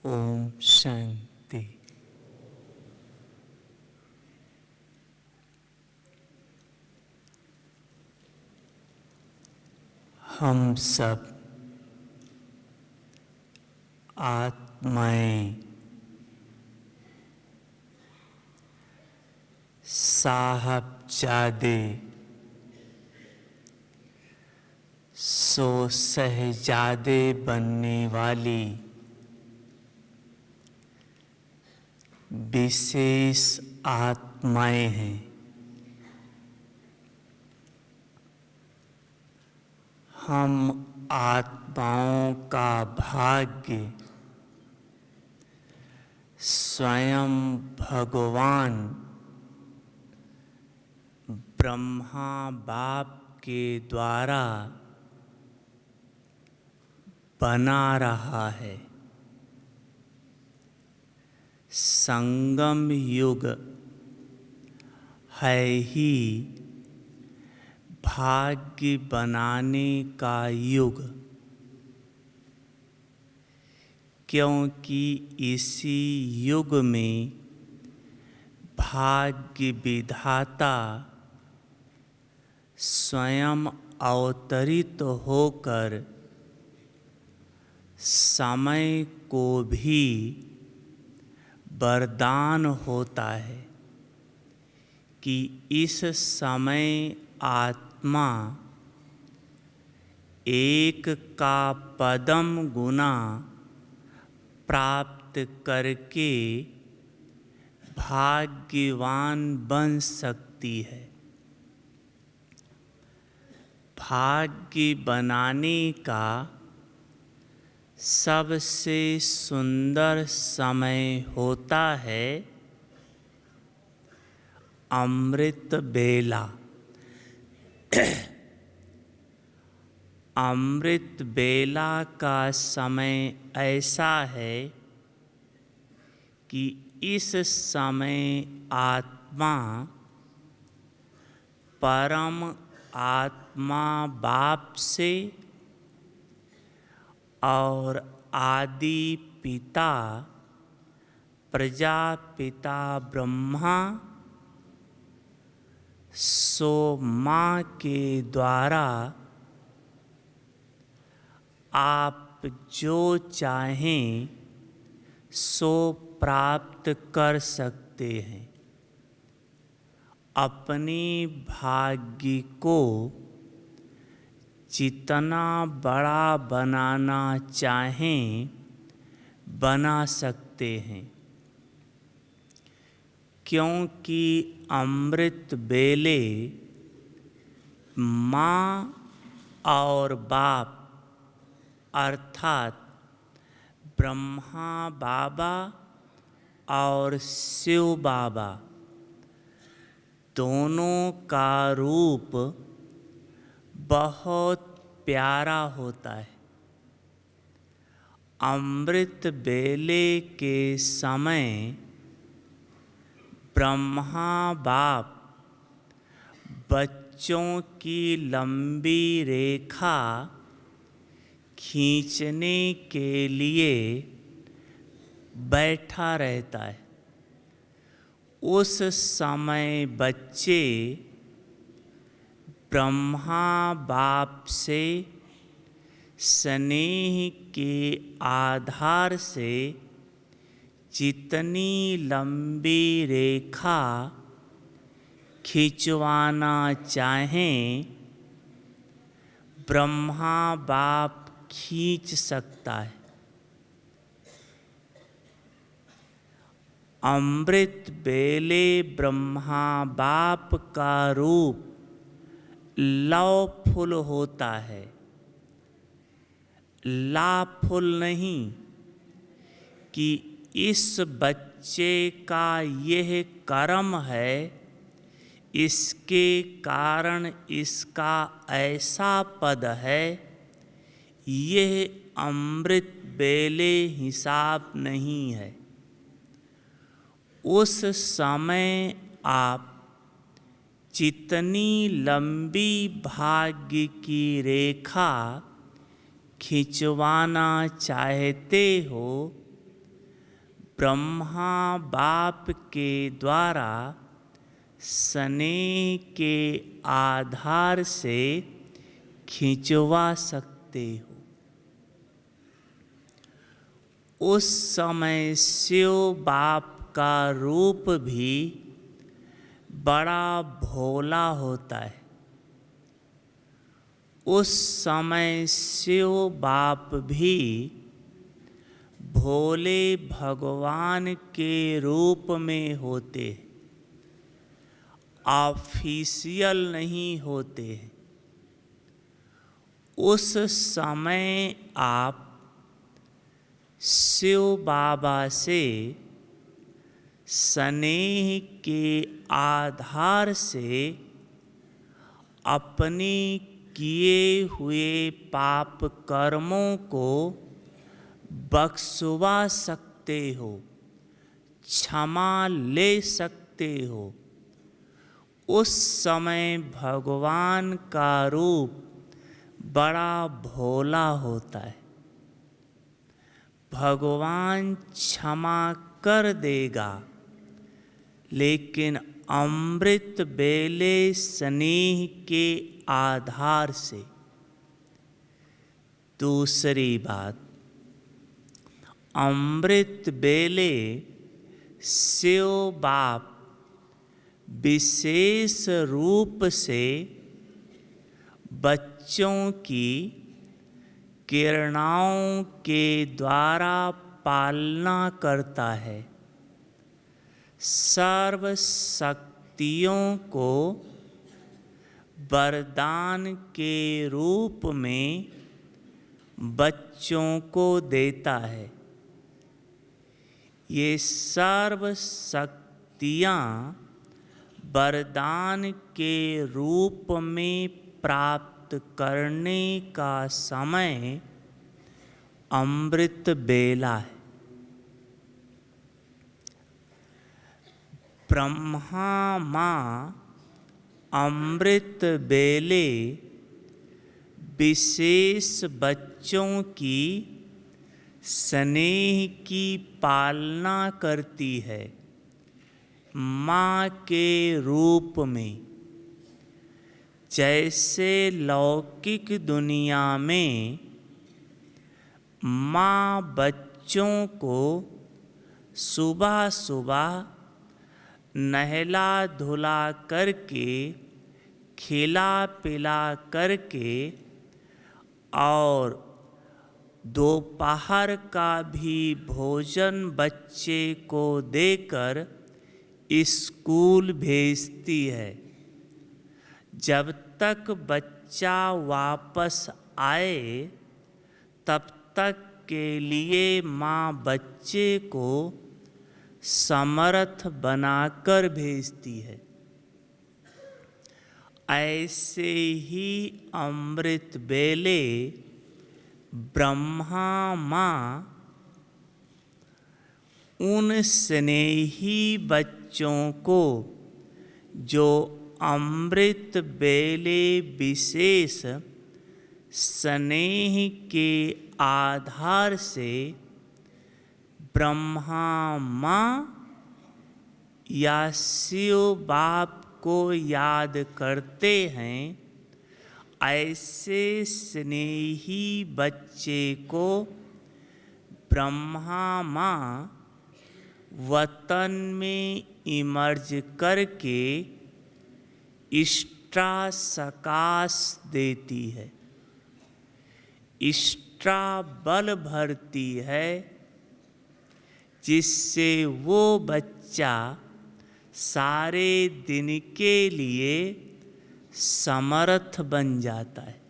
ओम शांति। हम सब आत्माएं साहबजादे सो शहजादे बनने वाली विशेष आत्माएं हैं। हम आत्माओं का भाग्य स्वयं भगवान ब्रह्मा बाप के द्वारा बना रहा है। संगम युग है ही भाग्य बनाने का युग, क्योंकि इसी युग में भाग्य विधाता स्वयं अवतरित होकर समय को भी वरदान होता है कि इस समय आत्मा एक का पदम गुना प्राप्त करके भाग्यवान बन सकती है। भाग्य बनाने का सबसे सुंदर समय होता है अमृत बेला। अमृत बेला का समय ऐसा है कि इस समय आत्मा परम आत्मा बाप से और आदि पिता प्रजापिता ब्रह्मा सो माँ के द्वारा आप जो चाहें सो प्राप्त कर सकते हैं। अपने भाग्य को जितना बड़ा बनाना चाहें बना सकते हैं, क्योंकि अमृत बेले माँ और बाप अर्थात ब्रह्मा बाबा और शिव बाबा दोनों का रूप बहुत प्यारा होता है। अमृत बेले के समय ब्रह्मा बाप बच्चों की लंबी रेखा खींचने के लिए बैठा रहता है। उस समय बच्चे ब्रह्मा बाप से स्नेह के आधार से जितनी लंबी रेखा खिंचवाना चाहें ब्रह्मा बाप खींच सकता है। अमृत बेले ब्रह्मा बाप का रूप लवफुल होता है, लाफुल नहीं, कि इस बच्चे का यह कर्म है, इसके कारण इसका ऐसा पद है। यह अमृत बेले हिसाब नहीं है। उस समय आप जितनी लंबी भाग्य की रेखा खिंचवाना चाहते हो ब्रह्मा बाप के द्वारा स्नेह के आधार से खिंचवा सकते हो। उस समय शिव बाप का रूप भी बड़ा भोला होता है। उस समय शिव बाप भी भोले भगवान के रूप में होते हैं, ऑफिशियल नहीं होते हैं। उस समय आप शिव बाबा से स्नेह के आधार से अपने किए हुए पाप कर्मों को बख्शवा सकते हो, क्षमा ले सकते हो। उस समय भगवान का रूप बड़ा भोला होता है। भगवान क्षमा कर देगा, लेकिन अमृत बेले स्नेह के आधार से। दूसरी बात, अमृत बेले शिव बाप विशेष रूप से बच्चों की किरणाओं के द्वारा पालना करता है। सर्व शक्तियों को वरदान के रूप में बच्चों को देता है। ये सर्व शक्तियाँ वरदान के रूप में प्राप्त करने का समय अमृत बेला है। ब्रह्मा माँ अमृत बेले विशेष बच्चों की स्नेह की पालना करती है, माँ के रूप में। जैसे लौकिक दुनिया में माँ बच्चों को सुबह सुबह नहला धुला करके, खिला पिला करके और दोपहर का भी भोजन बच्चे को देकर स्कूल भेजती है। जब तक बच्चा वापस आए तब तक के लिए माँ बच्चे को समर्थ बनाकर भेजती है। ऐसे ही अमृत बेले ब्रह्मा माँ उन स्नेही बच्चों को जो अमृत बेले विशेष स्नेह के आधार से ब्रह्मा माँ या शिव बाप को याद करते हैं, ऐसे स्नेही बच्चे को ब्रह्मा माँ वतन में इमर्ज करके इष्टा सकाश देती है, इष्टा बल भरती है, जिससे वो बच्चा सारे दिन के लिए समर्थ बन जाता है,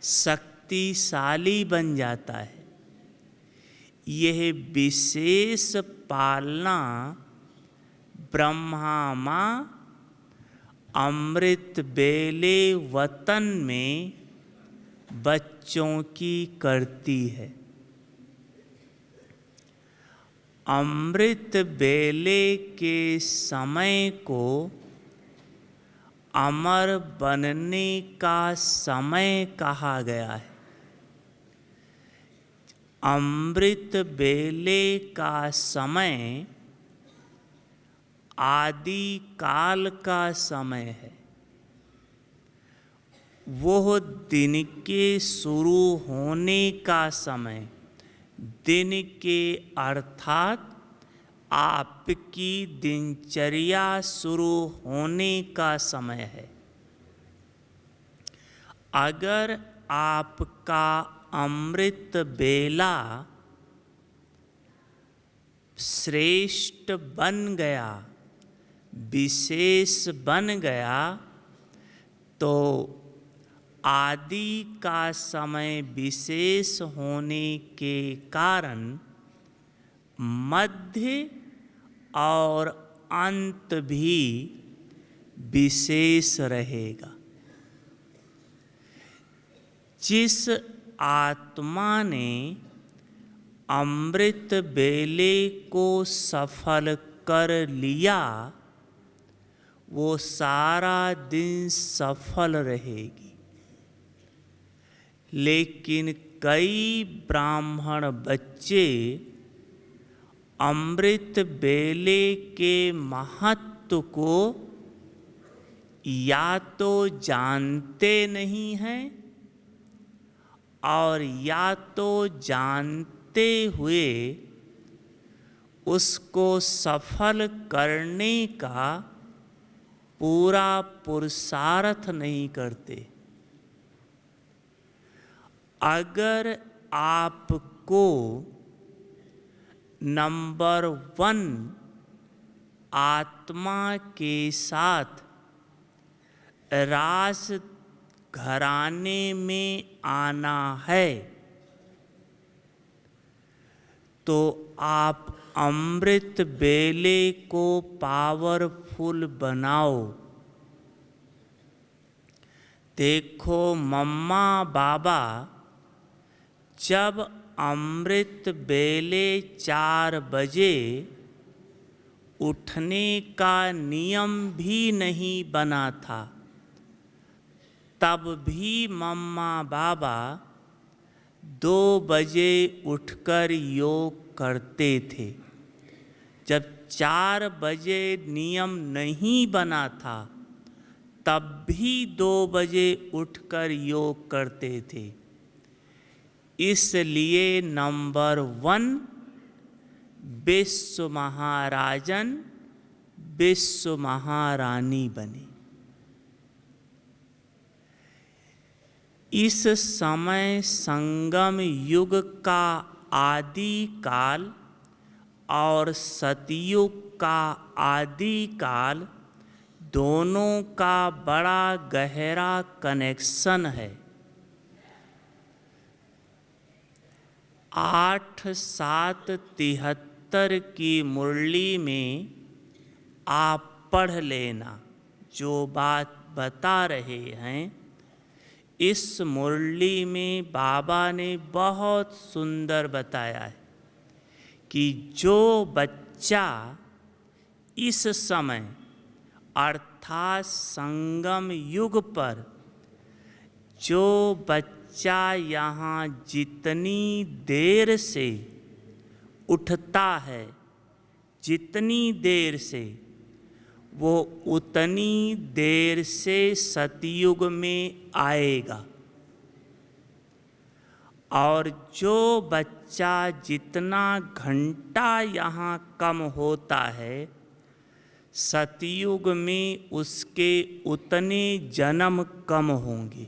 शक्तिशाली बन जाता है। यह विशेष पालना ब्रह्मा माँ अमृत बेले वतन में बच्चों की करती है। अमृत बेले के समय को अमर बनने का समय कहा गया है। अमृत बेले का समय आदि काल का समय है। वो दिन के शुरू होने का समय, दिन के अर्थात आपकी दिनचर्या शुरू होने का समय है। अगर आपका अमृत बेला श्रेष्ठ बन गया, विशेष बन गया, तो आदि का समय विशेष होने के कारण मध्य और अंत भी विशेष रहेगा। जिस आत्मा ने अमृत बेले को सफल कर लिया, वो सारा दिन सफल रहेगी। लेकिन कई ब्राह्मण बच्चे अमृत बेले के महत्व को या तो जानते नहीं हैं और या तो जानते हुए उसको सफल करने का पूरा पुरुषार्थ नहीं करते। अगर आपको नंबर 1 आत्मा के साथ रास घराने में आना है, तो आप अमृत बेले को पावरफुल बनाओ। देखो, मम्मा बाबा जब अमृत बेले 4 बजे उठने का नियम भी नहीं बना था, तब भी मम्मा बाबा 2 बजे उठकर योग करते थे। जब 4 बजे नियम नहीं बना था, तब भी 2 बजे उठकर योग करते थे। इसलिए नंबर 1 विश्व महाराजन, विश्व महारानी बने। इस समय संगम युग का आदि काल और सतयुग का आदि काल दोनों का बड़ा गहरा कनेक्शन है। 8-7-73 की मुरली में आप पढ़ लेना जो बात बता रहे हैं। इस मुरली में बाबा ने बहुत सुंदर बताया है कि जो बच्चा इस समय अर्थात संगम युग पर जो बच्चा यहाँ जितनी देर से उठता है, जितनी देर से, वो उतनी देर से सतयुग में आएगा। और जो बच्चा जितना घंटा यहाँ कम होता है, सतयुग में उसके उतने जन्म कम होंगे।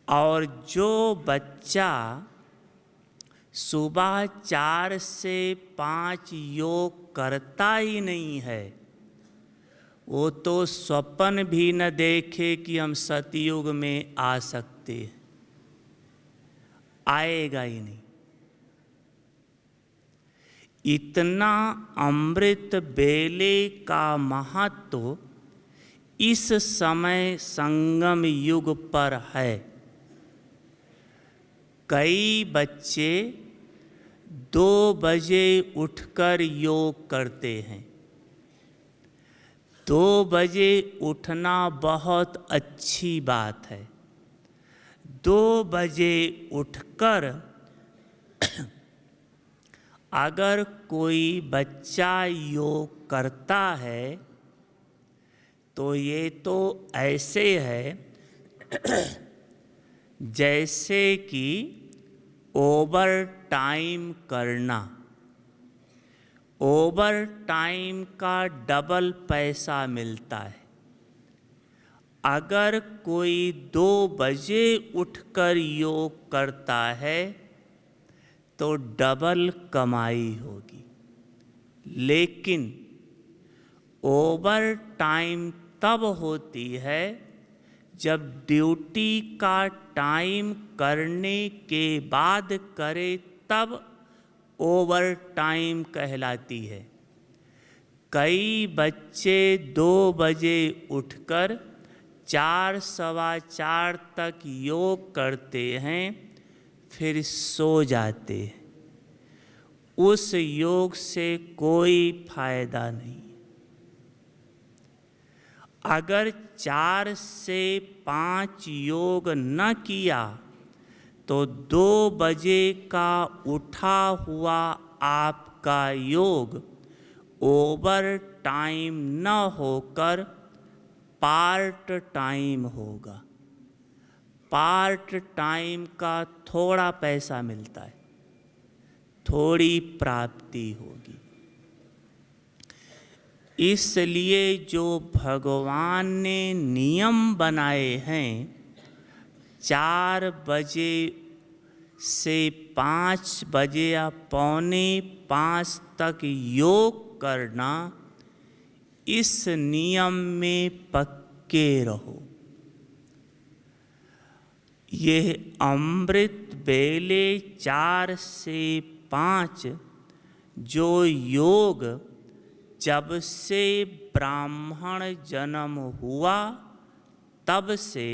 और जो बच्चा सुबह 4 से 5 योग करता ही नहीं है, वो तो स्वप्न भी न देखे कि हम सतयुग में आ सकते हैं, आएगा ही नहीं। इतना अमृत बेले का महत्व इस समय संगम युग पर है। कई बच्चे 2 बजे उठकर योग करते हैं। 2 बजे उठना बहुत अच्छी बात है। 2 बजे उठकर अगर कोई बच्चा योग करता है तो ये तो ऐसे है जैसे कि ओवर टाइम करना। ओवर टाइम का डबल पैसा मिलता है। अगर कोई 2 बजे उठकर योग करता है तो डबल कमाई होगी, लेकिन ओवर टाइम तब होती है जब ड्यूटी का टाइम करने के बाद करे, तब ओवर टाइम कहलाती है। कई बच्चे 2 बजे उठकर 4 सवा 4 तक योग करते हैं, फिर सो जाते हैं। उस योग से कोई फायदा नहीं। अगर 4 से 5 योग न किया तो 2 बजे का उठा हुआ आपका योग ओवर टाइम न होकर पार्ट टाइम होगा। पार्ट टाइम का थोड़ा पैसा मिलता है, थोड़ी प्राप्ति होगी। इसलिए जो भगवान ने नियम बनाए हैं, 4 बजे से 5 बजे या 4:45 तक योग करना, इस नियम में पक्के रहो। यह अमृत बेले 4 से 5 जो योग जब से ब्राह्मण जन्म हुआ तब से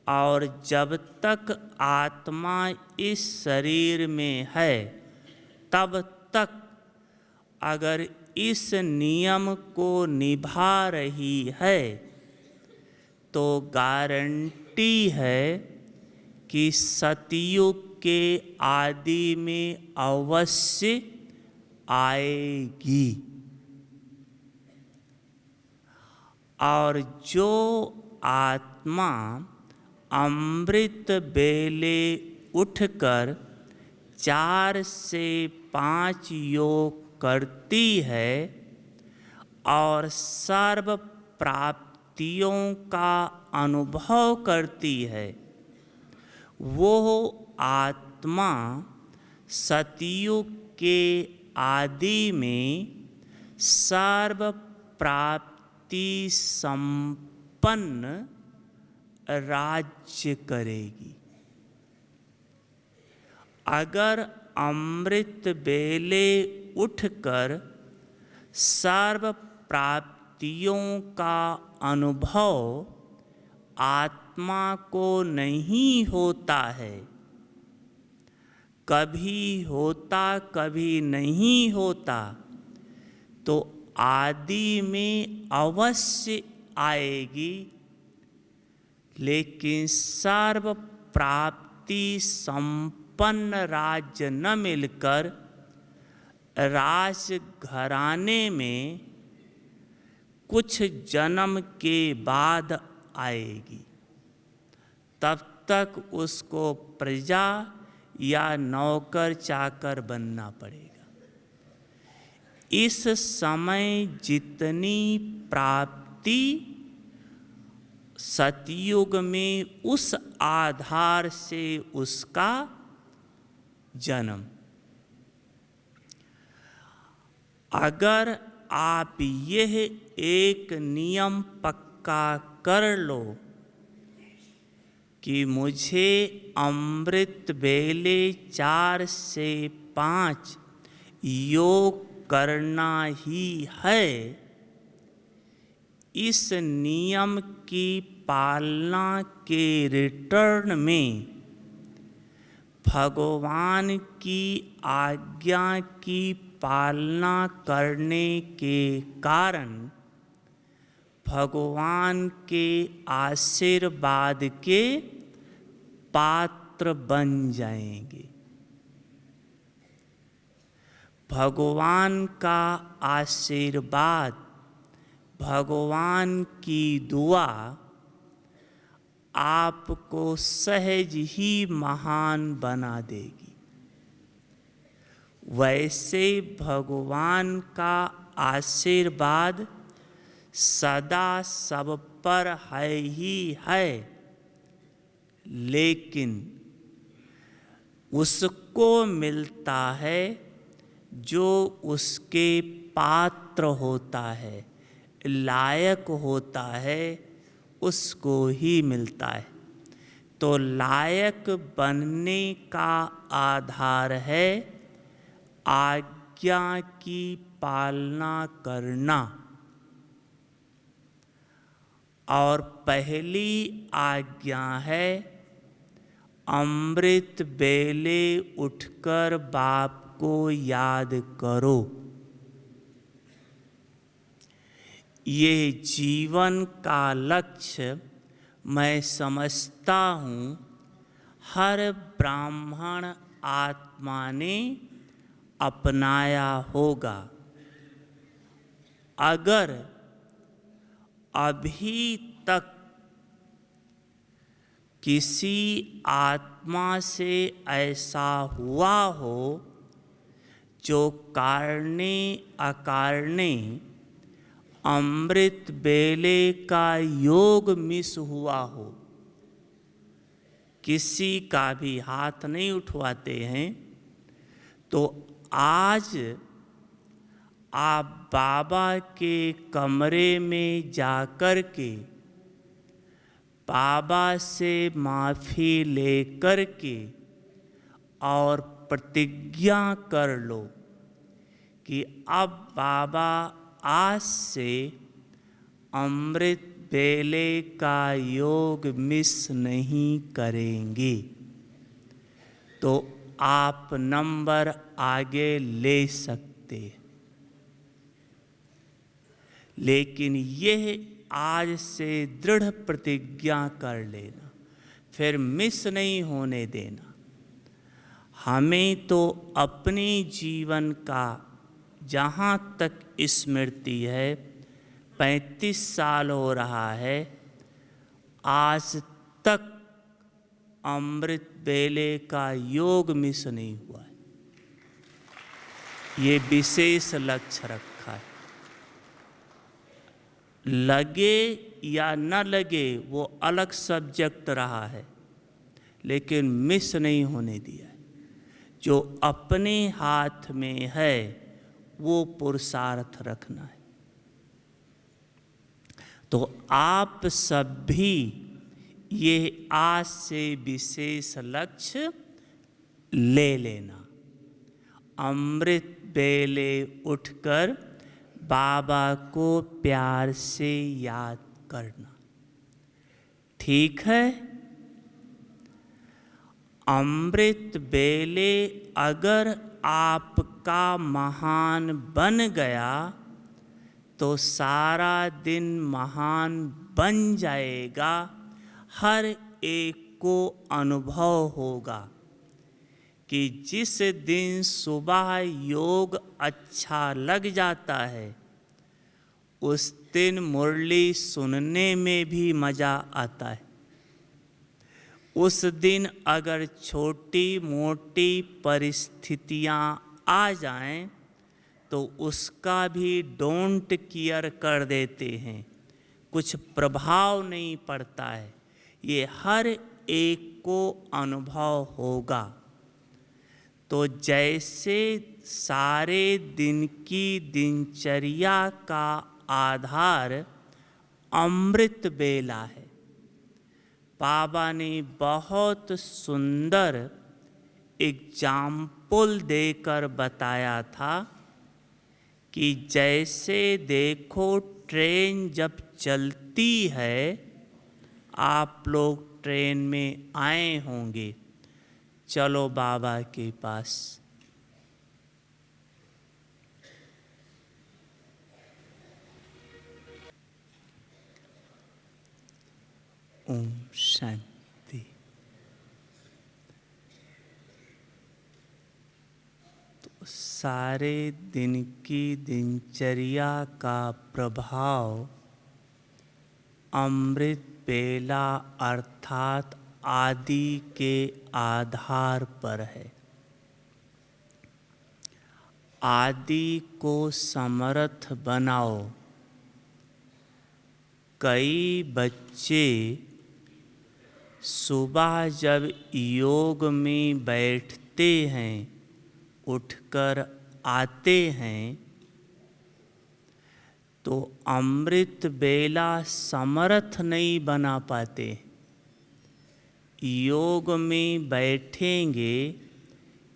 और जब तक आत्मा इस शरीर में है तब तक अगर इस नियम को निभा रही है तो गारंटी है कि सतयुग के आदि में अवश्य आएगी। और जो आत्मा अमृत बेले उठकर 4 से 5 योग करती है और सर्व प्राप्तियों का अनुभव करती है, वो आत्मा सतयुग के आदि में सर्व प्राप्ति संपन्न राज्य करेगी। अगर अमृत बेले उठकर सर्व प्राप्तियों का अनुभव आत्मा को नहीं होता है, कभी होता कभी नहीं होता, तो आदि में अवश्य आएगी, लेकिन सर्व प्राप्ति संपन्न राज्य न मिलकर राज घराने में कुछ जन्म के बाद आएगी। तब तक उसको प्रजा या नौकर चाकर बनना पड़ेगा। इस समय जितनी प्राप्ति सतयुग में, उस आधार से उसका जन्म। अगर आप यह एक नियम पक्का कर लो कि मुझे अमृत बेले 4 से 5 योग करना ही है, इस नियम की पालना के रिटर्न में भगवान की आज्ञा की पालना करने के कारण भगवान के आशीर्वाद के पात्र बन जाएंगे। भगवान का आशीर्वाद, भगवान की दुआ आपको सहज ही महान बना देगी। वैसे भगवान का आशीर्वाद सदा सब पर है ही है, लेकिन उसको मिलता है जो उसके पात्र होता है, लायक होता है, उसको ही मिलता है। तो लायक बनने का आधार है आज्ञा की पालना करना। और पहली आज्ञा है अमृत बेले उठकर बाप को याद करो। ये जीवन का लक्ष्य मैं समझता हूँ हर ब्राह्मण आत्मा ने अपनाया होगा। अगर अभी तक किसी आत्मा से ऐसा हुआ हो जो कारणे अकारणे अमृत बेले का योग मिस हुआ हो, किसी का भी हाथ नहीं उठवाते हैं, तो आज आप बाबा के कमरे में जाकर के बाबा से माफ़ी लेकर के और प्रतिज्ञा कर लो कि अब बाबा आज से अमृत बेले का योग मिस नहीं करेंगे। तो आप नंबर आगे ले सकते हैं। लेकिन यह आज से दृढ़ प्रतिज्ञा कर लेना, फिर मिस नहीं होने देना। हमें तो अपने जीवन का जहाँ तक स्मृति है 35 साल हो रहा है, आज तक अमृत बेले का योग मिस नहीं हुआ है। ये विशेष लक्ष्य रखा है। लगे या न लगे वो अलग सब्जेक्ट रहा है, लेकिन मिस नहीं होने दिया है। जो अपने हाथ में है वो पुरुषार्थ रखना है। तो आप सब भी ये आज से विशेष लक्ष्य ले लेना। अमृत बेले उठकर बाबा को प्यार से याद करना। ठीक है? अमृत बेले अगर आपका महान बन गया तो सारा दिन महान बन जाएगा। हर एक को अनुभव होगा कि जिस दिन सुबह योग अच्छा लग जाता है, उस दिन मुरली सुनने में भी मज़ा आता है। उस दिन अगर छोटी मोटी परिस्थितियाँ आ जाएं, तो उसका भी डोंट केयर कर देते हैं, कुछ प्रभाव नहीं पड़ता है। ये हर एक को अनुभव होगा। तो जैसे सारे दिन की दिनचर्या का आधार अमृत बेला है, बाबा ने बहुत सुंदर एग्जाम्पल देकर बताया था कि जैसे देखो ट्रेन जब चलती है, आप लोग ट्रेन में आए होंगे, चलो बाबा के पास। ओम शांति। सारे दिन की दिनचर्या का प्रभाव अमृत बेला अर्थात आदि के आधार पर है। आदि को समर्थ बनाओ। कई बच्चे सुबह जब योग में बैठते हैं, उठकर आते हैं, तो अमृत बेला समर्थ नहीं बना पाते। योग में बैठेंगे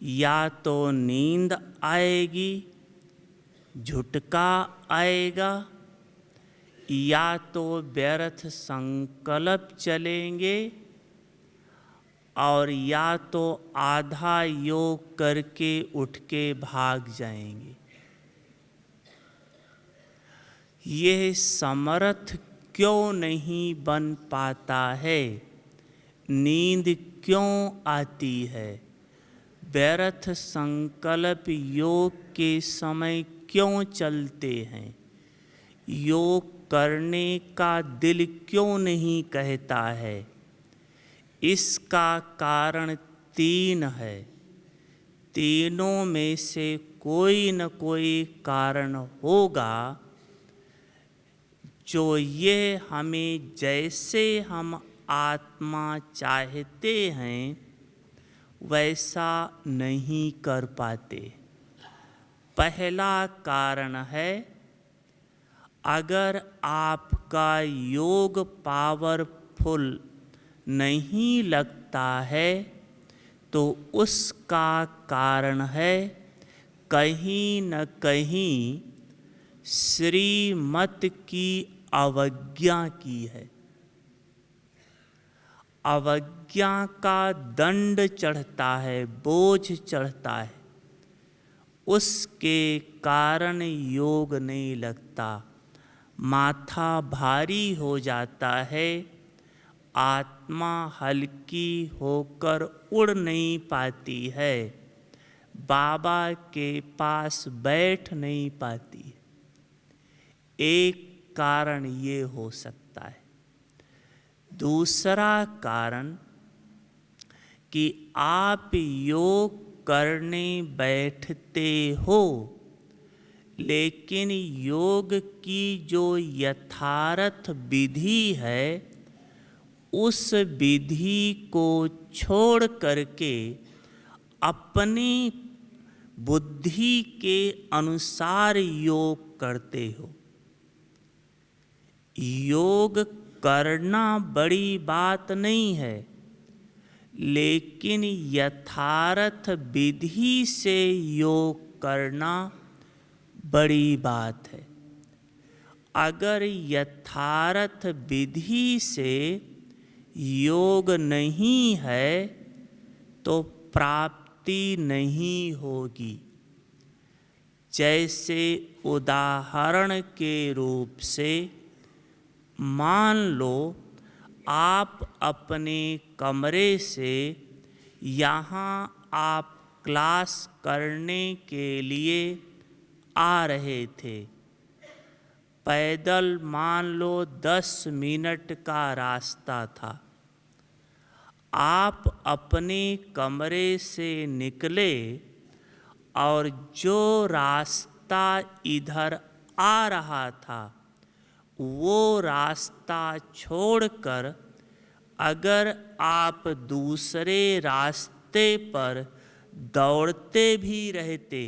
या तो नींद आएगी, झुटका आएगा, या तो व्यर्थ संकल्प चलेंगे, और या तो आधा योग करके उठ के भाग जाएंगे। यह समर्थ क्यों नहीं बन पाता है? नींद क्यों आती है? व्यर्थ संकल्प योग के समय क्यों चलते हैं? योग करने का दिल क्यों नहीं कहता है? इसका कारण 3 है। तीनों में से कोई न कोई कारण होगा जो ये हमें जैसे हम आत्मा चाहते हैं वैसा नहीं कर पाते। पहला कारण है, अगर आपका योग पावरफुल नहीं लगता है तो उसका कारण है कहीं न कहीं श्रीमत की अवज्ञा की है। अवज्ञा का दंड चढ़ता है, बोझ चढ़ता है, उसके कारण योग नहीं लगता। माथा भारी हो जाता है, आत्मा हल्की होकर उड़ नहीं पाती है, बाबा के पास बैठ नहीं पाती। एक कारण ये हो सकता है। दूसरा कारण कि आप योग करने बैठते हो, लेकिन योग की जो यथार्थ विधि है उस विधि को छोड़ करके अपनी बुद्धि के अनुसार योग करते हो। योग करना बड़ी बात नहीं है, लेकिन यथार्थ विधि से योग करना बड़ी बात है। अगर यथार्थ विधि से योग नहीं है तो प्राप्ति नहीं होगी। जैसे उदाहरण के रूप से मान लो आप अपने कमरे से यहाँ आप क्लास करने के लिए आ रहे थे। पैदल मान लो 10 मिनट का रास्ता था। आप अपने कमरे से निकले और जो रास्ता इधर आ रहा था वो रास्ता छोड़कर अगर आप दूसरे रास्ते पर दौड़ते भी रहते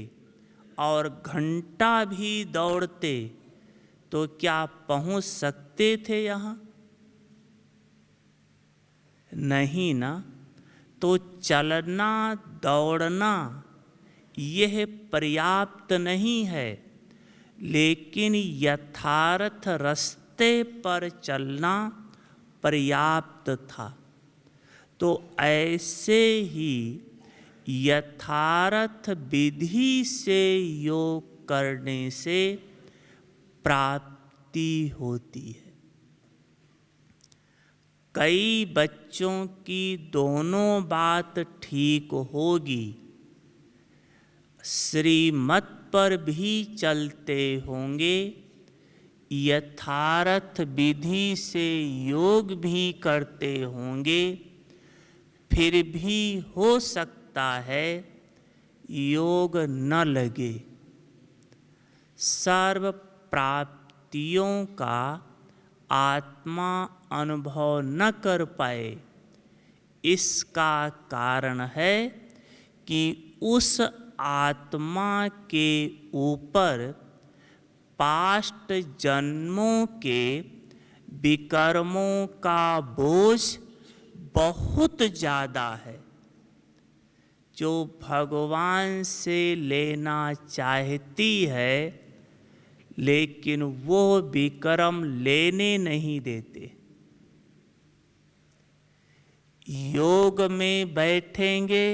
और घंटा भी दौड़ते तो क्या पहुंच सकते थे यहाँ? नहीं ना। तो चलना दौड़ना यह पर्याप्त नहीं है, लेकिन यथार्थ रास्ते पर चलना पर्याप्त था। तो ऐसे ही यथार्थ विधि से योग करने से प्राप्ति होती है। कई बच्चों की दोनों बात ठीक होगी। श्रीमत पर भी चलते होंगे, यथार्थ विधि से योग भी करते होंगे, फिर भी हो सकता है योग न लगे। सर्व प्राप्तियों का आत्मा अनुभव न कर पाए, इसका कारण है कि उस आत्मा के ऊपर पास्ट जन्मों के विकर्मों का बोझ बहुत ज़्यादा है, जो भगवान से लेना चाहती है, लेकिन वो विकर्म लेने नहीं देते। योग में बैठेंगे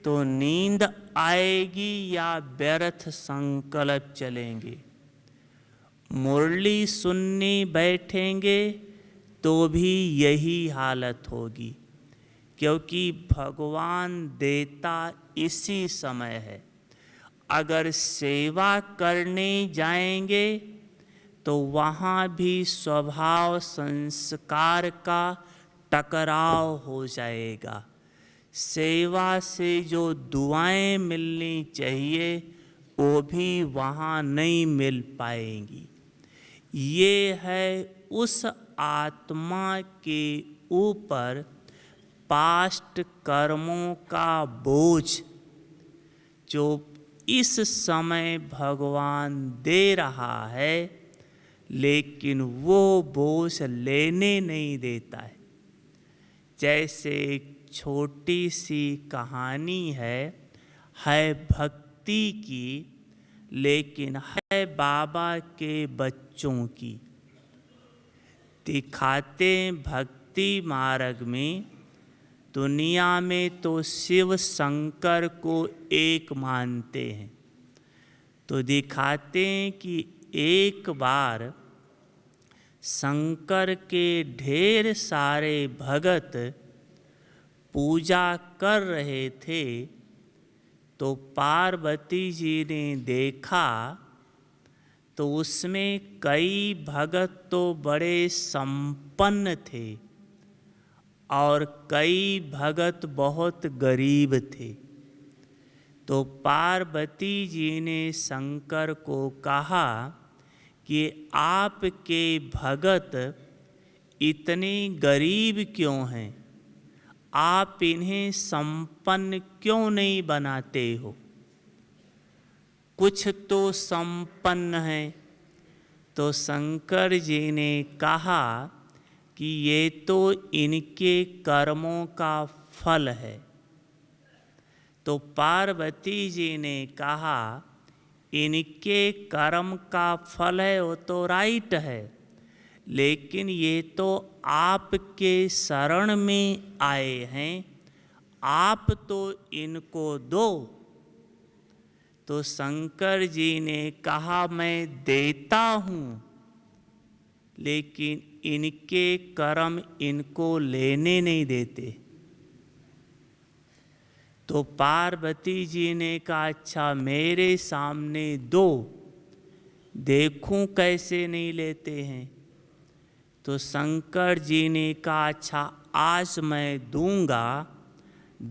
तो नींद आएगी या व्यर्थ संकल्प चलेंगे। मुरली सुनने बैठेंगे तो भी यही हालत होगी, क्योंकि भगवान देता इसी समय है। अगर सेवा करने जाएंगे तो वहाँ भी स्वभाव संस्कार का टकराव हो जाएगा। सेवा से जो दुआएं मिलनी चाहिए वो भी वहाँ नहीं मिल पाएंगी। ये है उस आत्मा के ऊपर पास्ट कर्मों का बोझ, जो इस समय भगवान दे रहा है, लेकिन वो बोझ लेने नहीं देता है। जैसे एक छोटी सी कहानी है भक्ति की, लेकिन है बाबा के बच्चों की। दिखाते भक्ति मार्ग में, दुनिया में तो शिव शंकर को एक मानते हैं, तो दिखाते हैं कि एक बार शंकर के ढेर सारे भगत पूजा कर रहे थे, तो पार्वती जी ने देखा तो उसमें कई भगत तो बड़े संपन्न थे और कई भगत बहुत गरीब थे। तो पार्वती जी ने शंकर को कहा कि आपके भगत इतने गरीब क्यों हैं, आप इन्हें संपन्न क्यों नहीं बनाते हो? कुछ तो संपन्न है। तो शंकर जी ने कहा कि ये तो इनके कर्मों का फल है। तो पार्वती जी ने कहा इनके कर्म का फल है, वो तो राइट है, लेकिन ये तो आपके शरण में आए हैं, आप तो इनको दो। तो शंकर जी ने कहा मैं देता हूँ, लेकिन इनके कर्म इनको लेने नहीं देते। तो पार्वती जी ने कहा अच्छा मेरे सामने दो, देखूं कैसे नहीं लेते हैं। तो शंकर जी ने कहा अच्छा आज मैं दूंगा,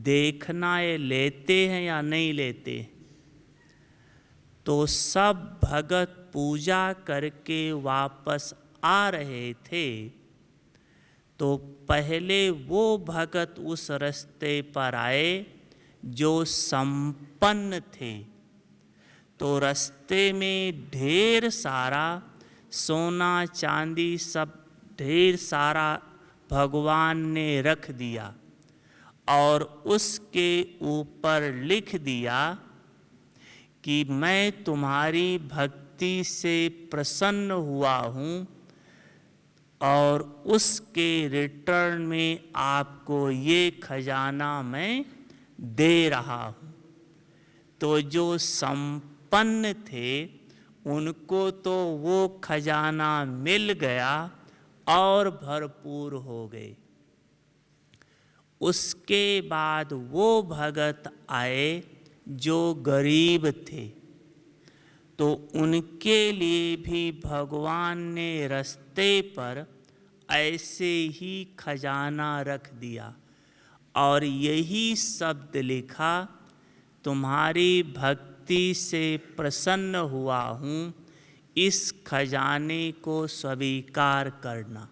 देखना ये लेते हैं या नहीं लेते। तो सब भगत पूजा करके वापस आ रहे थे, तो पहले वो भगत उस रास्ते पर आए जो संपन्न थे। तो रास्ते में ढेर सारा सोना चांदी सब ढेर सारा भगवान ने रख दिया और उसके ऊपर लिख दिया कि मैं तुम्हारी भक्ति से प्रसन्न हुआ हूँ और उसके रिटर्न में आपको ये खजाना मैं दे रहा हूँ। तो जो संपन्न थे उनको तो वो खजाना मिल गया और भरपूर हो गए। उसके बाद वो भगत आए जो गरीब थे, तो उनके लिए भी भगवान ने रास्ते पर ऐसे ही खजाना रख दिया और यही शब्द लिखा, तुम्हारी भक्ति से प्रसन्न हुआ हूँ, इस खजाने को स्वीकार करना।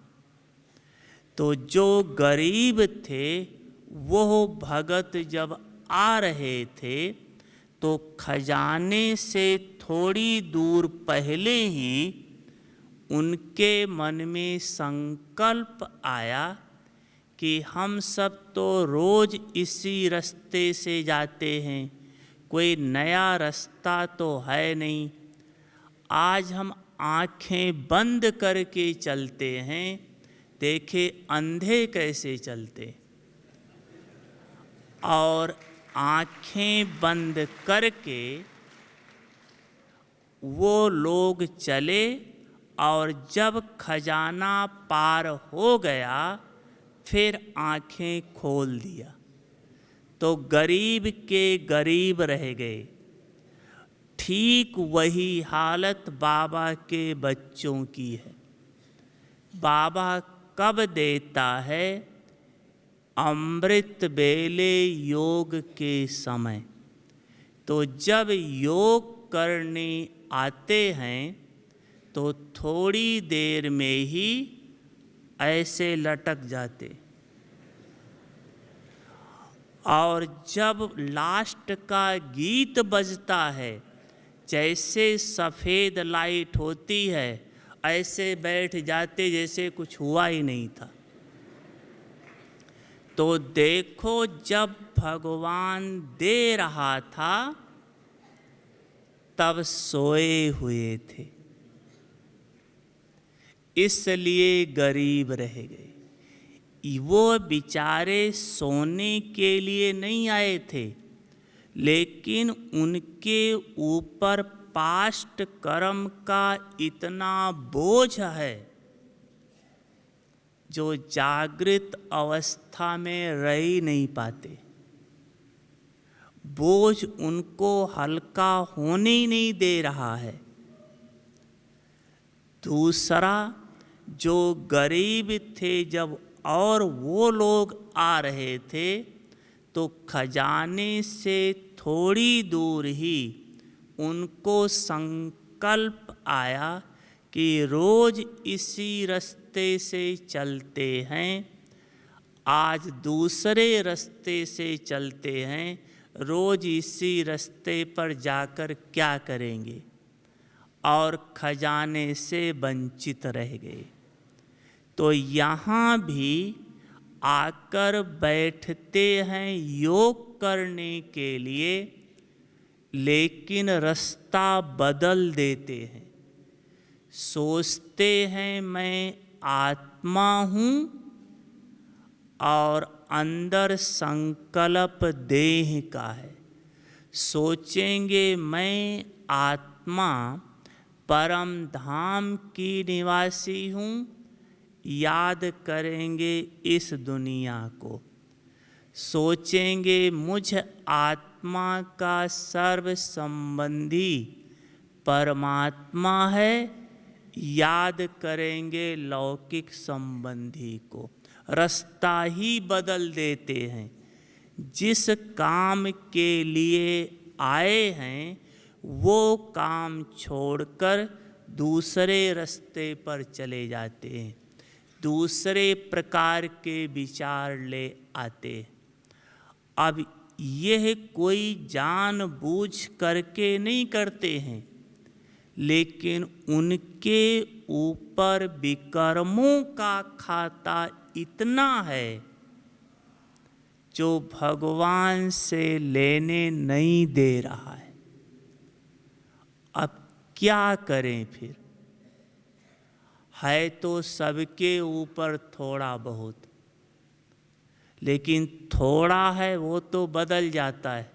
तो जो गरीब थे वो भगत जब आ रहे थे तो खजाने से थोड़ी दूर पहले ही उनके मन में संकल्प आया कि हम सब तो रोज इसी रास्ते से जाते हैं, कोई नया रास्ता तो है नहीं। आज हम आंखें बंद करके चलते हैं, देखे अंधे कैसे चलते, और आंखें बंद करके वो लोग चले और जब खजाना पार हो गया फिर आंखें खोल दिया तो गरीब के गरीब रह गए। ठीक वही हालत बाबा के बच्चों की है। बाबा कब देता है? अमृत बेले योग के समय। तो जब योग करने आते हैं तो थोड़ी देर में ही ऐसे लटक जाते, और जब लास्ट का गीत बजता है, जैसे सफ़ेद लाइट होती है, ऐसे बैठ जाते जैसे कुछ हुआ ही नहीं था। तो देखो, जब भगवान दे रहा था तब सोए हुए थे, इसलिए गरीब रह गए। वो बेचारे सोने के लिए नहीं आए थे, लेकिन उनके ऊपर पास्ट कर्म का इतना बोझ है जो जागृत अवस्था में रह ही नहीं पाते। बोझ उनको हल्का होने ही नहीं दे रहा है। दूसरा, जो गरीब थे जब और वो लोग आ रहे थे तो खजाने से थोड़ी दूर ही उनको संकल्प आया कि रोज इसी रास्ते से चलते हैं, आज दूसरे रास्ते से चलते हैं, रोज इसी रास्ते पर जाकर क्या करेंगे, और खजाने से वंचित रह गए। तो यहाँ भी आकर बैठते हैं योग करने के लिए, लेकिन रास्ता बदल देते हैं। सोचते हैं मैं आत्मा हूँ और अंदर संकल्प देह का है। सोचेंगे मैं आत्मा परम धाम की निवासी हूँ, याद करेंगे इस दुनिया को। सोचेंगे मुझ आत्मा का सर्व संबंधी परमात्मा है, याद करेंगे लौकिक संबंधी को। रास्ता ही बदल देते हैं। जिस काम के लिए आए हैं वो काम छोड़कर दूसरे रास्ते पर चले जाते हैं, दूसरे प्रकार के विचार ले आते हैं। अब यह कोई जानबूझ करके नहीं करते हैं, लेकिन उनके ऊपर विकर्मों का खाता इतना है जो भगवान से लेने नहीं दे रहा है। अब क्या करें फिर? है तो सबके ऊपर थोड़ा बहुत, लेकिन थोड़ा है वो तो बदल जाता है,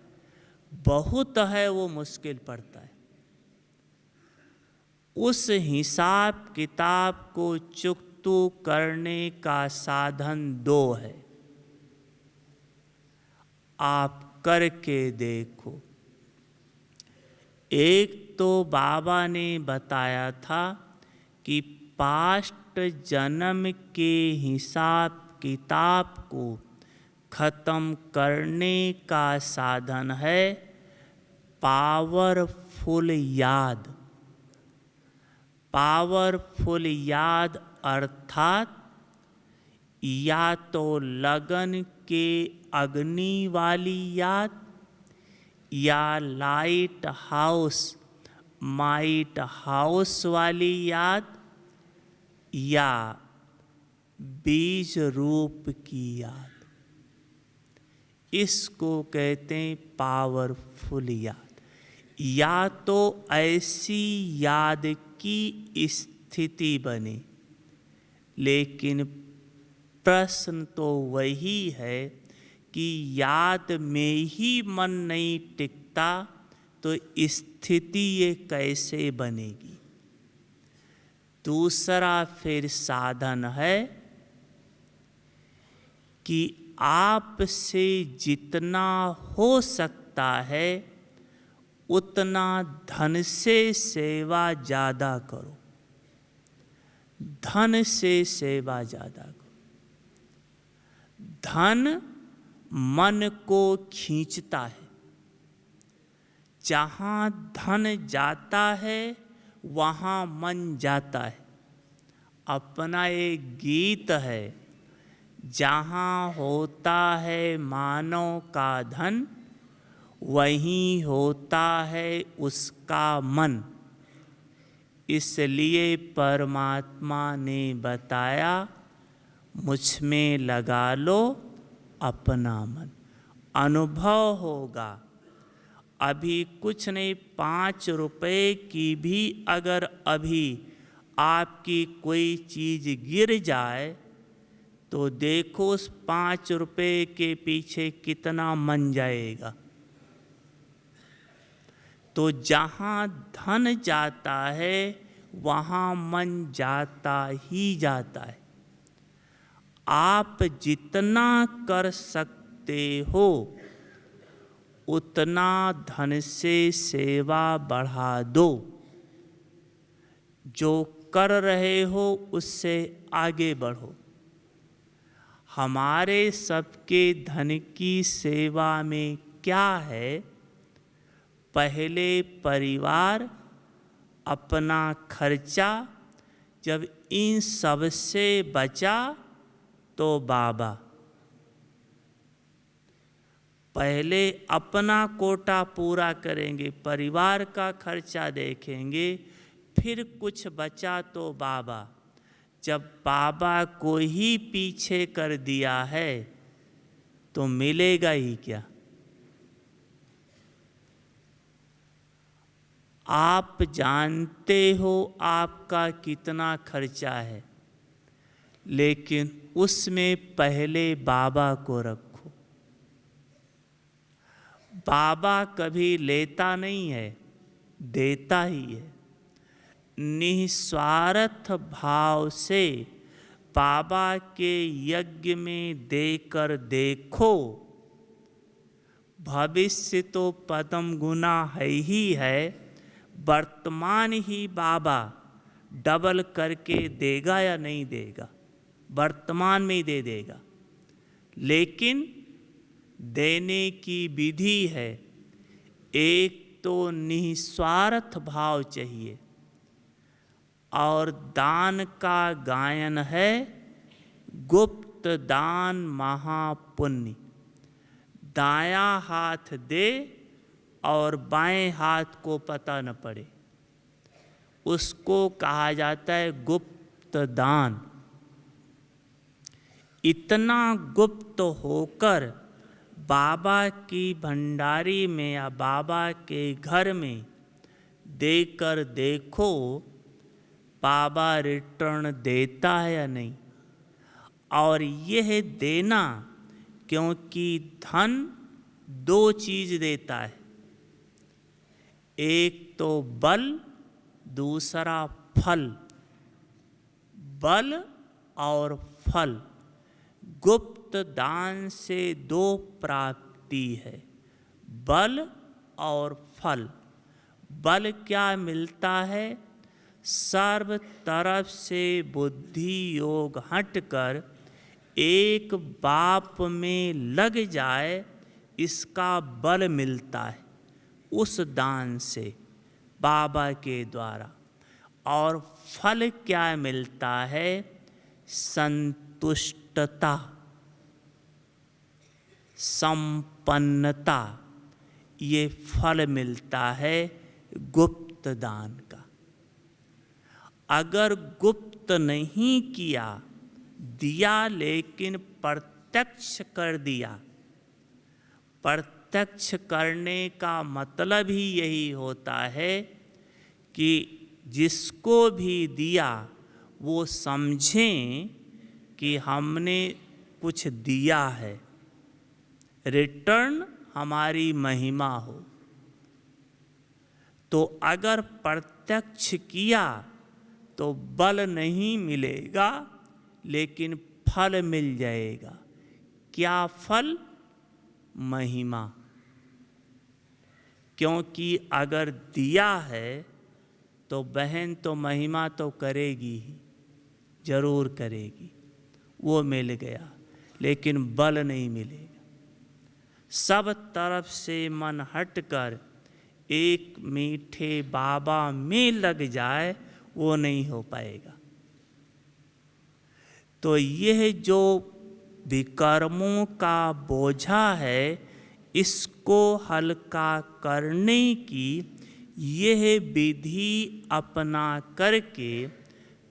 बहुत है वो मुश्किल पड़ता है। उस हिसाब किताब को चुकतू करने का साधन दो है, आप करके देखो। एक तो बाबा ने बताया था कि पास्ट जन्म के हिसाब किताब को खत्म करने का साधन है पावरफुल याद। पावरफुल याद अर्थात या तो लगन के अग्नि वाली याद, या लाइट हाउस माइट हाउस वाली याद, या बीज रूप की याद। इसको कहते हैं पावरफुल याद। या तो ऐसी याद की स्थिति बने, लेकिन प्रश्न तो वही है कि याद में ही मन नहीं टिकता तो स्थिति ये कैसे बनेगी। दूसरा फिर साधन है कि आपसे जितना हो सकता है उतना धन से सेवा ज़्यादा करो। धन से सेवा ज़्यादा करो। धन मन को खींचता है। जहाँ धन जाता है वहाँ मन जाता है। अपना एक गीत है, जहाँ होता है मानव का धन वहीं होता है उसका मन। इसलिए परमात्मा ने बताया मुझ में लगा लो अपना मन, अनुभव होगा। अभी कुछ नहीं, 5 रुपए की भी अगर अभी आपकी कोई चीज़ गिर जाए तो देखो उस 5 रुपए के पीछे कितना मन जाएगा। तो जहाँ धन जाता है वहाँ मन जाता ही जाता है। आप जितना कर सकते हो उतना धन से सेवा बढ़ा दो। जो कर रहे हो उससे आगे बढ़ो। हमारे सबके धन की सेवा में क्या है? पहले परिवार, अपना खर्चा, जब इन सब से बचा तो बाबा। पहले अपना कोटा पूरा करेंगे, परिवार का खर्चा देखेंगे, फिर कुछ बचा तो बाबा। जब बाबा को ही पीछे कर दिया है तो मिलेगा ही क्या? आप जानते हो आपका कितना खर्चा है, लेकिन उसमें पहले बाबा को रखो। बाबा कभी लेता नहीं है, देता ही है। निस्वार्थ भाव से बाबा के यज्ञ में देकर देखो। भविष्य तो पदम गुना है ही है, वर्तमान ही बाबा डबल करके देगा या नहीं देगा? वर्तमान में ही दे देगा। लेकिन देने की विधि है। एक तो निस्वार्थ भाव चाहिए, और दान का गायन है गुप्त दान महापुण्य। दायां हाथ दे और बाएं हाथ को पता न पड़े, उसको कहा जाता है गुप्त दान। इतना गुप्त होकर बाबा की भंडारी में या बाबा के घर में देकर देखो, बाबा रिटर्न देता है या नहीं। और यह देना, क्योंकि धन 2 चीज़ देता है, एक तो बल, दूसरा फल। बल और फल, गुप्त दान से 2 प्राप्ति है, बल और फल। बल क्या मिलता है? सर्व तरफ से बुद्धि योग हटकर एक बाप में लग जाए, इसका बल मिलता है उस दान से, बाबा के द्वारा। और फल क्या मिलता है? संतुष्टता, संपन्नता, ये फल मिलता है गुप्त दान का। अगर गुप्त नहीं किया, दिया लेकिन प्रत्यक्ष कर दिया, प्रत्यक्ष करने का मतलब ही यही होता है कि जिसको भी दिया वो समझें कि हमने कुछ दिया है, रिटर्न हमारी महिमा हो। तो अगर प्रत्यक्ष किया तो बल नहीं मिलेगा, लेकिन फल मिल जाएगा। क्या फल? महिमा। क्योंकि अगर दिया है तो बहन तो महिमा तो करेगी ही, जरूर करेगी, वो मिल गया, लेकिन बल नहीं मिलेगा। सब तरफ से मन हटकर एक मीठे बाबा में लग जाए, वो नहीं हो पाएगा। तो यह जो विकर्मों का बोझा है, इसको हल्का करने की यह विधि अपना करके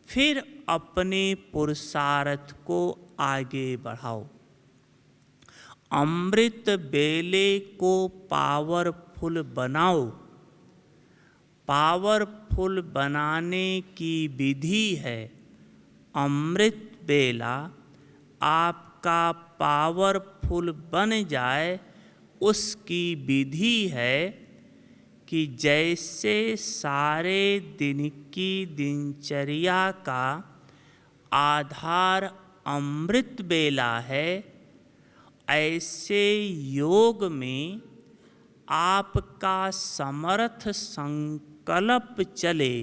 फिर अपने पुरुषार्थ को आगे बढ़ाओ। अमृत बेले को पावरफुल बनाओ। पावरफुल बनाने की विधि है, अमृत बेला आपका पावरफुल बन जाए, उसकी विधि है कि जैसे सारे दिन की दिनचर्या का आधार अमृत बेला है, ऐसे योग में आपका समर्थ संकल्प चले,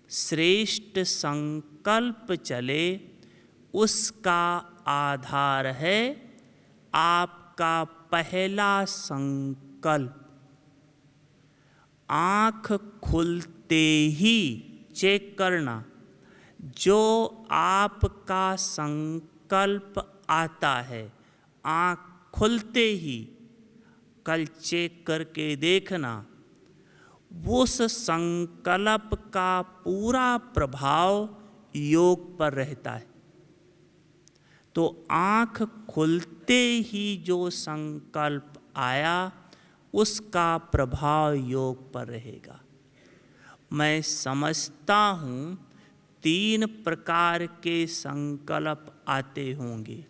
श्रेष्ठ संकल्प चले, उसका आधार है आपका पहला संकल्प। आँख खुलते ही चेक करना, जो आपका संकल्प आता है, आँख खुलते ही कल चेक करके देखना, उस संकल्प का पूरा प्रभाव योग पर रहता है। तो आँख खुलते ही जो संकल्प आया, उसका प्रभाव योग पर रहेगा। मैं समझता हूँ 3 प्रकार के संकल्प आते होंगे।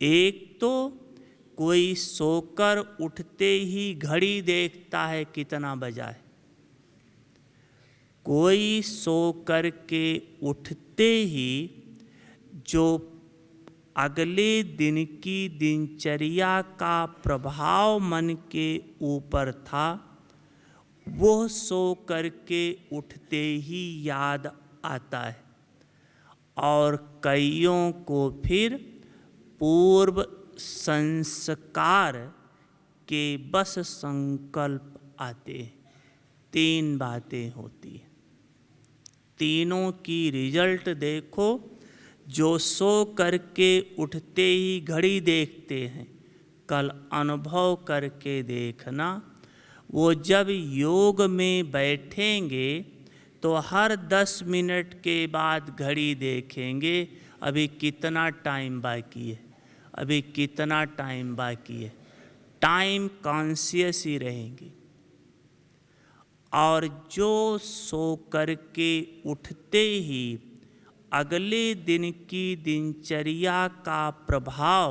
एक तो कोई सोकर उठते ही घड़ी देखता है कितना बजा है। कोई सो कर के उठते ही जो अगले दिन की दिनचर्या का प्रभाव मन के ऊपर था, वो सो करके उठते ही याद आता है। और कईयों को फिर पूर्व संस्कार के बस संकल्प आते हैं। 3 बातें होती हैं। तीनों की रिजल्ट देखो। जो सो करके उठते ही घड़ी देखते हैं, कल अनुभव करके देखना, वो जब योग में बैठेंगे तो हर 10 मिनट के बाद घड़ी देखेंगे, अभी कितना टाइम बाकी है, अभी कितना टाइम बाकी है। टाइम कॉन्शियस ही रहेंगे। और जो सो करके उठते ही अगले दिन की दिनचर्या का प्रभाव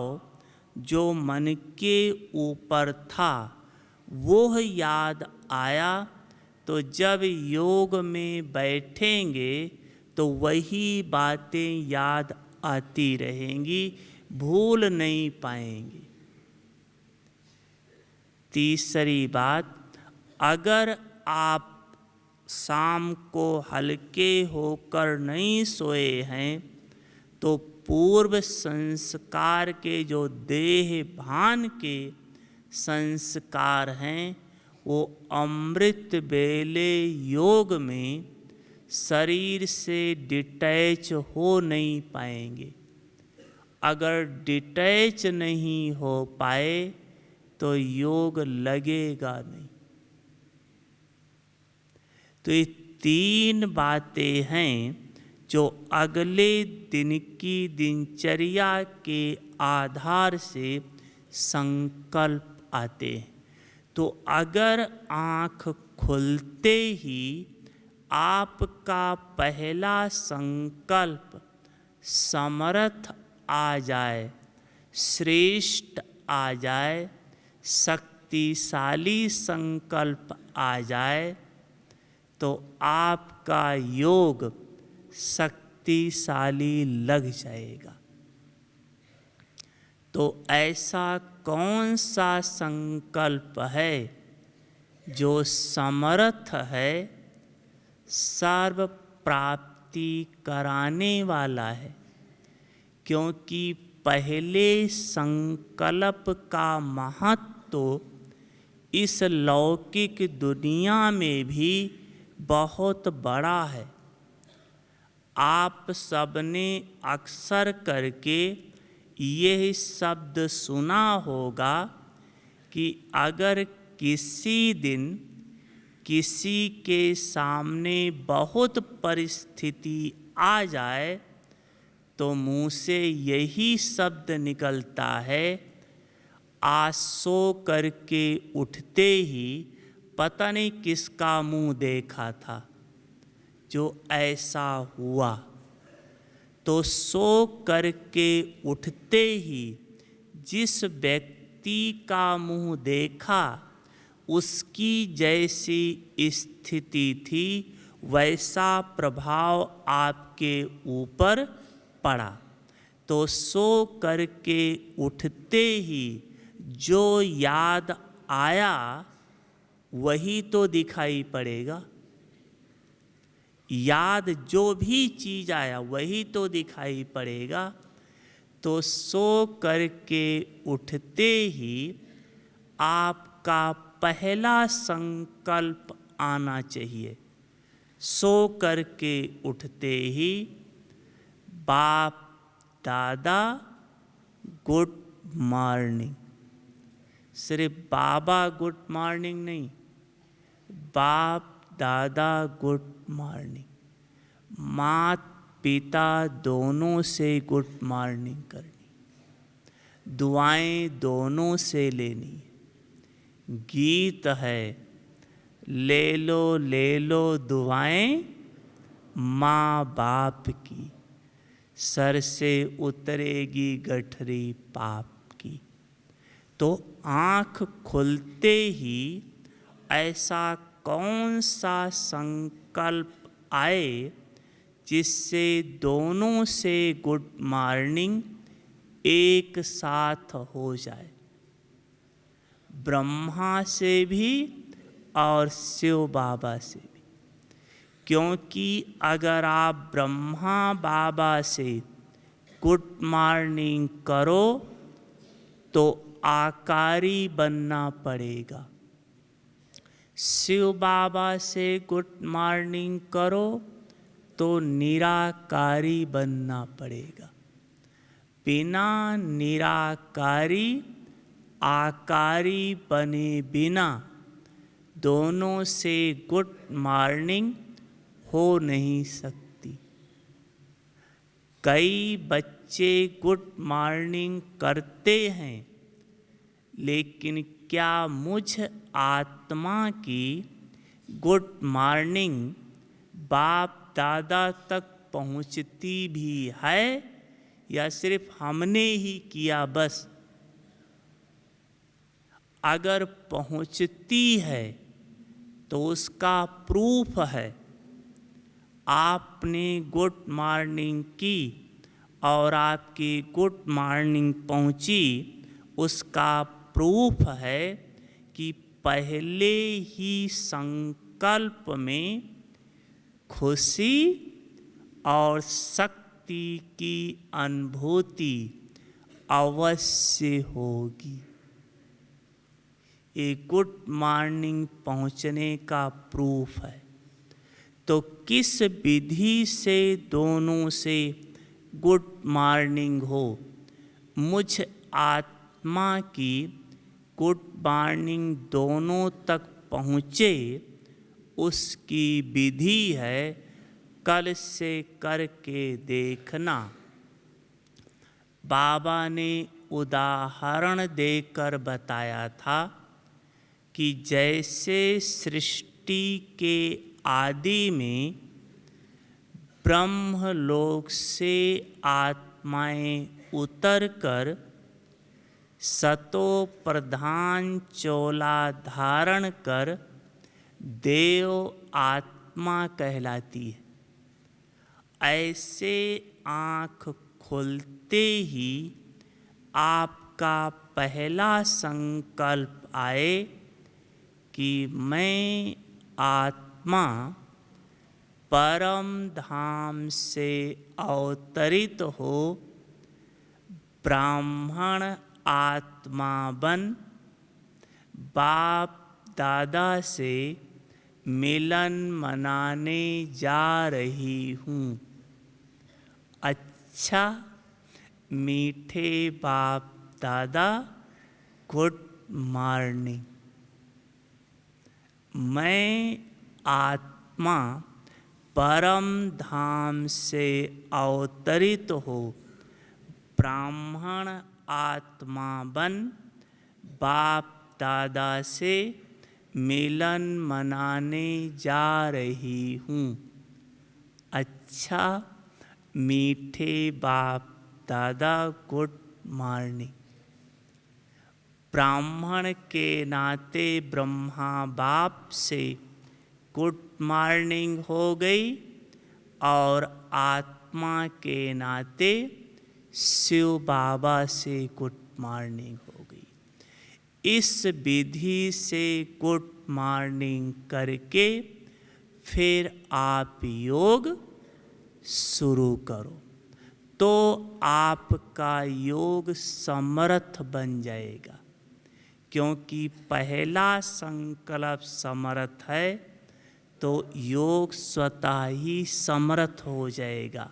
जो मन के ऊपर था, वो याद आया, तो जब योग में बैठेंगे तो वही बातें याद आती रहेंगी, भूल नहीं पाएंगे। तीसरी बात, अगर आप शाम को हल्के होकर नहीं सोए हैं तो पूर्व संस्कार के जो देह भान के संस्कार हैं वो अमृत बेले योग में शरीर से डिटैच हो नहीं पाएंगे। अगर डिटैच नहीं हो पाए तो योग लगेगा नहीं। तो ये 3 बातें हैं जो अगले दिन की दिनचर्या के आधार से संकल्प आते हैं। तो अगर आँख खुलते ही आपका पहला संकल्प समर्थ आ जाए, श्रेष्ठ आ जाए, शक्तिशाली संकल्प आ जाए, तो आपका योग शक्तिशाली लग जाएगा। तो ऐसा कौन सा संकल्प है जो समर्थ है, सर्व प्राप्ति कराने वाला है? क्योंकि पहले संकल्प का महत्व तो इस लौकिक दुनिया में भी बहुत बड़ा है। आप सबने अक्सर करके यह शब्द सुना होगा कि अगर किसी दिन किसी के सामने बहुत परिस्थिति आ जाए तो मुँह से यही शब्द निकलता है, आज सो करके उठते ही पता नहीं किसका मुँह देखा था जो ऐसा हुआ। तो सो करके उठते ही जिस व्यक्ति का मुँह देखा उसकी जैसी स्थिति थी वैसा प्रभाव आपके ऊपर पड़ा। तो सो करके उठते ही जो याद आया वही तो दिखाई पड़ेगा। याद जो भी चीज़ आया वही तो दिखाई पड़ेगा। तो सो करके उठते ही आपका पहला संकल्प आना चाहिए। सो करके उठते ही बाप दादा गुड मॉर्निंग, सिर्फ बाबा गुड मॉर्निंग नहीं, बाप दादा गुड मॉर्निंग, मात पिता दोनों से गुड मॉर्निंग करनी, दुआएं दोनों से लेनी। गीत है, ले लो दुआएं माँ बाप की, सर से उतरेगी गठरी पाप की। तो आँख खुलते ही ऐसा कौन सा संकल्प आए जिससे दोनों से गुड मॉर्निंग एक साथ हो जाए, ब्रह्मा से भी और शिव बाबा से भी। क्योंकि अगर आप ब्रह्मा बाबा से गुड मॉर्निंग करो तो आकारी बनना पड़ेगा, शिव बाबा से गुड मॉर्निंग करो तो निराकारी बनना पड़ेगा। बिना निराकारी आकारी बने बिना दोनों से गुड मॉर्निंग हो नहीं सकती। कई बच्चे गुड मॉर्निंग करते हैं, लेकिन क्या मुझ आत्मा की गुड मॉर्निंग बाप दादा तक पहुंचती भी है या सिर्फ हमने ही किया बस? अगर पहुंचती है तो उसका प्रूफ है, आपने गुड मॉर्निंग की और आपकी गुड मॉर्निंग पहुंची, उसका प्रूफ है कि पहले ही संकल्प संकल्प में खुशी और शक्ति की अनुभूति अवश्य होगी। ये गुड मॉर्निंग पहुंचने का प्रूफ है। तो किस विधि से दोनों से गुड मॉर्निंग हो, मुझ आत्मा की गुड मॉर्निंग दोनों तक पहुँचे, उसकी विधि है कल से करके देखना। बाबा ने उदाहरण देकर बताया था कि जैसे सृष्टि के आदि में ब्रह्मलोक से आत्माएं उतरकर सतो प्रधान चोला धारण कर देव आत्मा कहलाती है, ऐसे आँख खुलते ही आपका पहला संकल्प आए कि मैं आत्मा परम धाम से अवतरित हो ब्राह्मण आत्मा बन बाप दादा से मिलन मनाने जा रही हूँ। अच्छा मीठे बाप दादा, गुड मॉर्निंग। मैं आत्मा परम धाम से अवतरित हो ब्राह्मण आत्मा बन बाप दादा से मिलन मनाने जा रही हूँ। अच्छा मीठे बाप दादा, गुड मॉर्निंग। ब्राह्मण के नाते ब्रह्मा बाप से गुड मॉर्निंग हो गई और आत्मा के नाते शिव बाबा से गुड मॉर्निंग हो गई। इस विधि से गुड मॉर्निंग करके फिर आप योग शुरू करो तो आपका योग समर्थ बन जाएगा, क्योंकि पहला संकल्प समर्थ है तो योग स्वतः ही समर्थ हो जाएगा।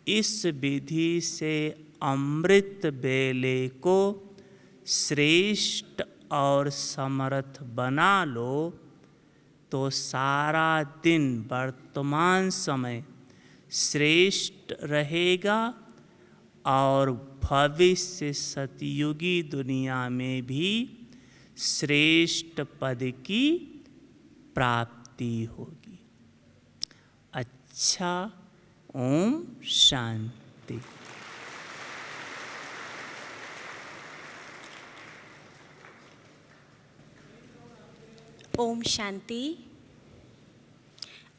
इस विधि से अमृत बेले को श्रेष्ठ और समर्थ बना लो तो सारा दिन वर्तमान समय श्रेष्ठ रहेगा और भविष्य सतयुगी दुनिया में भी श्रेष्ठ पद की प्राप्ति होगी। अच्छा, ओम शांति। ओम शांति।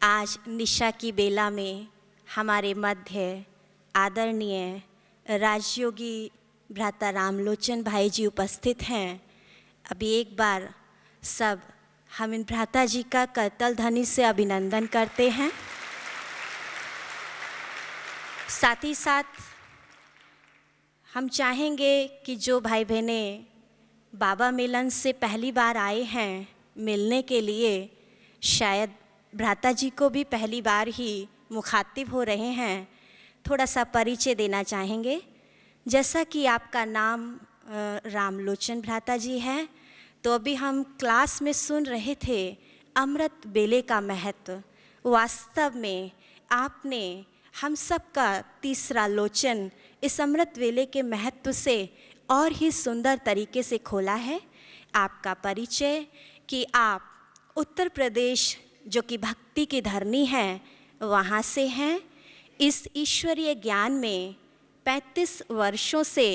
आज निशा की बेला में हमारे मध्य आदरणीय राजयोगी भ्राता रामलोचन भाई जी उपस्थित हैं। अभी एक बार सब हम इन भ्राता जी का करतल ध्वनि से अभिनंदन करते हैं। साथ ही साथ हम चाहेंगे कि जो भाई बहनें बाबा मिलन से पहली बार आए हैं मिलने के लिए, शायद भ्राता जी को भी पहली बार ही मुखातिब हो रहे हैं, थोड़ा सा परिचय देना चाहेंगे। जैसा कि आपका नाम रामलोचन भ्राता जी है, तो अभी हम क्लास में सुन रहे थे अमृत बेले का महत्व। वास्तव में आपने हम सब का तीसरा लोचन इस अमृत वेले के महत्व से और ही सुंदर तरीके से खोला है। आपका परिचय कि आप उत्तर प्रदेश, जो कि भक्ति की धरनी है, वहाँ से हैं। इस ईश्वरीय ज्ञान में 35 वर्षों से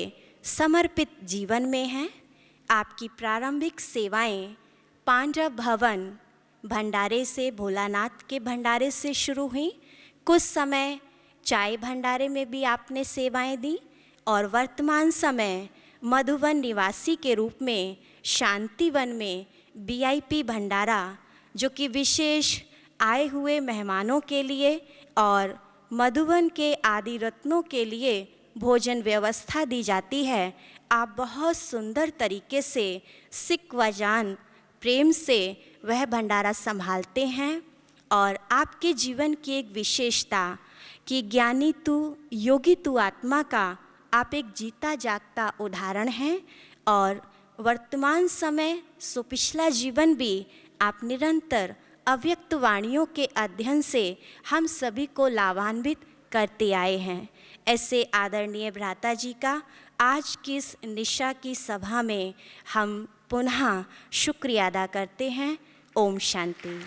समर्पित जीवन में हैं। आपकी प्रारंभिक सेवाएं पांडव भवन भंडारे से, भोलानाथ के भंडारे से शुरू हुई। कुछ समय चाय भंडारे में भी आपने सेवाएं दी और वर्तमान समय मधुबन निवासी के रूप में शांतिवन में VIP भंडारा, जो कि विशेष आए हुए मेहमानों के लिए और मधुबन के आदि रत्नों के लिए भोजन व्यवस्था दी जाती है, आप बहुत सुंदर तरीके से सिक व जान प्रेम से वह भंडारा संभालते हैं। और आपके जीवन की एक विशेषता कि ज्ञानी तू, योगी तू आत्मा का आप एक जीता जागता उदाहरण हैं। और वर्तमान समय सो पिछला जीवन भी आप निरंतर अव्यक्त वाणियों के अध्ययन से हम सभी को लाभान्वित करते आए हैं। ऐसे आदरणीय भ्राता जी का आज की इस निशा की सभा में हम पुनः शुक्रिया अदा करते हैं। ओम शांति।